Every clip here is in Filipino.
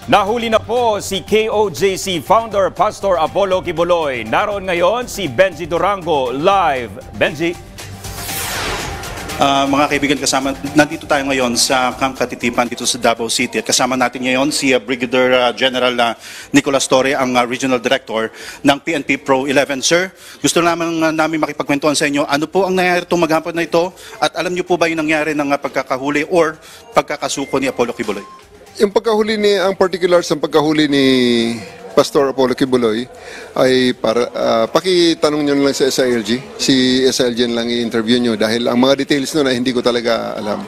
Nahuli na po si KOJC founder Pastor Apollo Kibuloy. Naroon ngayon si Benji Durango live. Benji. Mga kaibigan, nandito tayo ngayon sa Camp Katitipan dito sa Davao City. At kasama natin ngayon si Brigadier General Nicolas Torre, ang Regional Director ng PNP Pro 11. Sir, gusto namin makipagkwentuhan sa inyo. Ano po ang nangyari itong maghapon na ito? At alam niyo po ba yung nangyari ng pagkakahuli or pagkakasuko ni Apollo Kibuloy? Yung pagkahuli ang particulars ng pagkahuli ni Pastor Apollo Kibuloy ay para pakitanong nyo lang sa SILG. Si SILG lang i-interview nyo dahil ang mga details nun ay hindi ko talaga alam.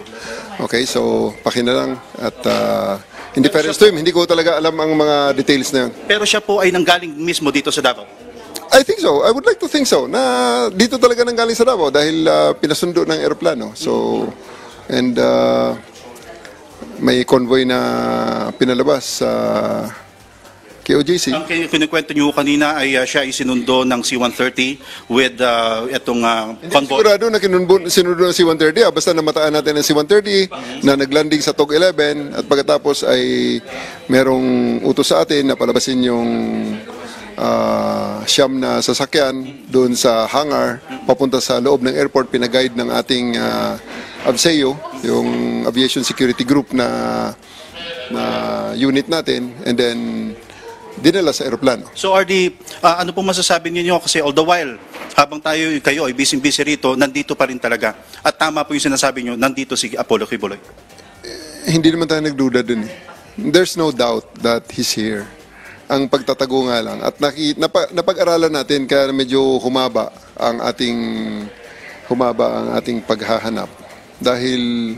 Okay, so pakina lang at in fairness to him, hindi ko talaga alam ang mga details na yun. Pero siya po ay nanggaling mismo dito sa Davao? I think so. I would like to think so. Na dito talaga nanggaling sa Davao dahil pinasundo ng eroplano. So, and may convoy na pinalabas sa KOJC. Ang kinikwento niyo kanina ay siya ay sinundo ng C-130 with itong convoy. Sigurado na sinundo ng C-130. Basta namataan natin ng C-130 na naglanding sa TOG 11 at pagkatapos ay merong utos sa atin na palabasin yung siyam na sasakyan doon sa hangar papunta sa loob ng airport. Pinaguide ng ating ABSEO, yung Aviation Security Group na unit natin, and then dinala sa aeroplano. So RD, ano po masasabi niyo kasi all the while, habang kayo ay busy rito, nandito pa rin talaga. At tama po yung sinasabi niyo, nandito si Apollo Kibuloy. Hindi naman tayo nagduda dun eh. There's no doubt that he's here. Ang pagtatago nga lang. At napag-aralan natin kaya medyo humaba ang ating paghahanap. Dahil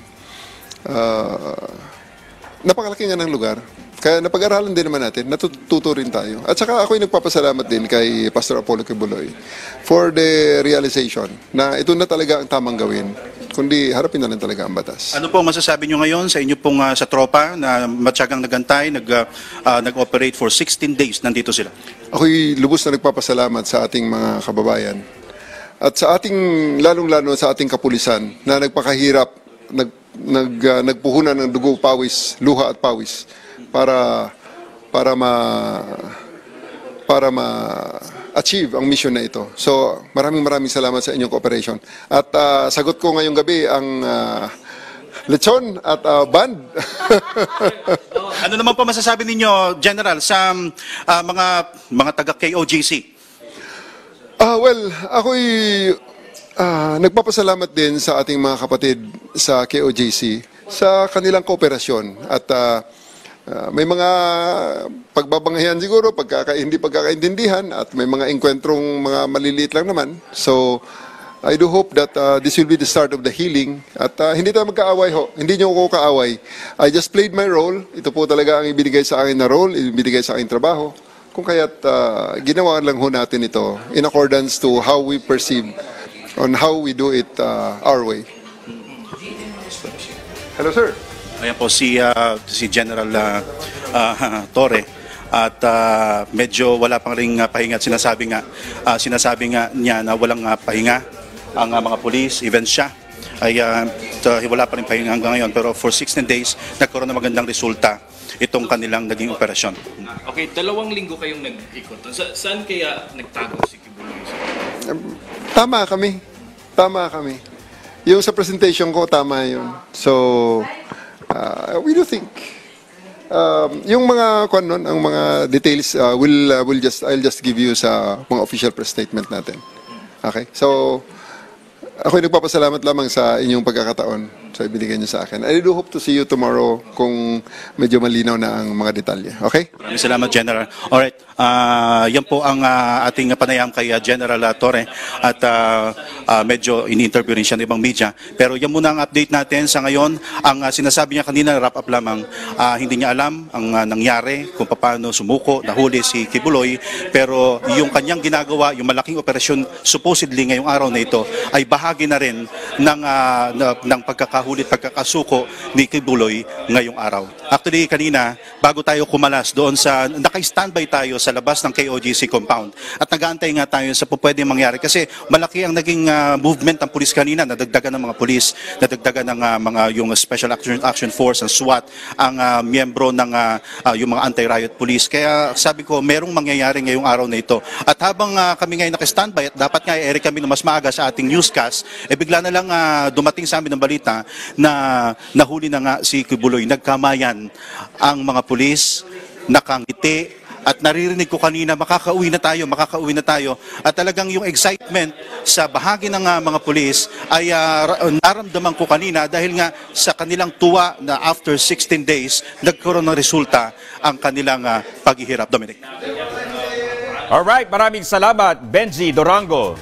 napakalaki nga ng lugar. Kaya napag-aralan din naman natin, natututo rin tayo. At saka ako'y nagpapasalamat din kay Pastor Apollo Kibuloy for the realization na ito na talaga ang tamang gawin, kundi harapin na lang talaga ang batas. Ano po masasabi nyo ngayon sa inyo pong sa tropa na matyagang nagantay, nag-operate for 16 days, nandito sila? Ako'y lubos na nagpapasalamat sa ating mga kababayan. At sa ating, lalong-lalo sa ating kapulisan na nagpakahirap, nagpuhunan ng dugo, pawis, luha at pawis para ma-achieve ang mission na ito. So, maraming salamat sa inyong cooperation. At sagot ko ngayong gabi ang lechon at band. Ano naman po masasabi ninyo, General, sa mga taga-KOJC? Well, ako'y nagpapasalamat din sa ating mga kapatid sa KOJC sa kanilang kooperasyon. At may mga pagbabanghayan siguro, hindi pagkakaintindihan, at may mga engkwentrong mga maliliit lang naman. So, I do hope that this will be the start of the healing. At hindi tayo magkaaway ho. Hindi nyo ako kaaway. I just played my role. Ito po talaga ang ibinigay sa akin na role, ibinigay sa akin trabaho. Kung kaya't ginawa lang ho natin ito in accordance to how we perceive on how we do it our way. Hello, sir. Ayan po si General Torre at medyo wala pang ring pahinga at sinasabi nga niya na walang pahinga ang mga police, even siya ay wala pa rin pahinga hanggang ngayon, pero for 16 days nagkaroon ng magandang resulta itong kanilang naging operasyon. Okay, 2 linggo kayong nag-ikot. Saan kaya nagtago si Kibuloy? Tama kami. Yung sa presentation ko, tama yun. So, we do think yung mga ang mga details I'll just give you sa mga official press statement natin. Okay? So ako'y nagpapasalamat lamang sa inyong pagkakataon sa ibinigay niyo sa akin. I do hope to see you tomorrow kung medyo malinaw na ang mga detalye. Okay? Maraming salamat, General. Alright. Yan po ang ating panayam kay General Torre at medyo ini-interview rin siya ng ibang media. Pero yan muna ang update natin sa ngayon. Ang sinasabi niya kanina, wrap up lamang, hindi niya alam ang nangyari, kung paano sumuko, nahuli si Kibuloy. Pero yung kanyang ginagawa, yung malaking operasyon supposedly ngayong araw na ito, ay bahagi na rin ng pagkakahuli pagkakahulit, pagkakasuko ni Kibuloy ngayong araw. Actually, kanina, bago tayo kumalas doon sa, naka-standby tayo sa labas ng KOJC compound at nag-aantay nga tayo sa pwedeng mangyari kasi malaki ang naging movement ng pulis kanina, nadagdagan ng mga pulis, nadagdagan ng mga yung Special Action Force, ang SWAT, ang miyembro ng yung mga anti-riot police. Kaya sabi ko, merong mangyayari ngayong araw na ito. At habang kami ngayon naka-standby at dapat nga i-air kami na mas maaga sa ating newscast, bigla na lang dumating sa amin ng balita na nahuli na nga si Kibuloy. Nagkamayan ang mga pulis, nakangiti, at naririnig ko kanina, makakauwi na tayo. At talagang yung excitement sa bahagi ng mga pulis ay naramdaman ko kanina dahil nga sa kanilang tuwa na after 16 days, nagkaroon ng resulta ang kanilang paghihirap. Dominic. Alright, maraming salamat, Benji Durango.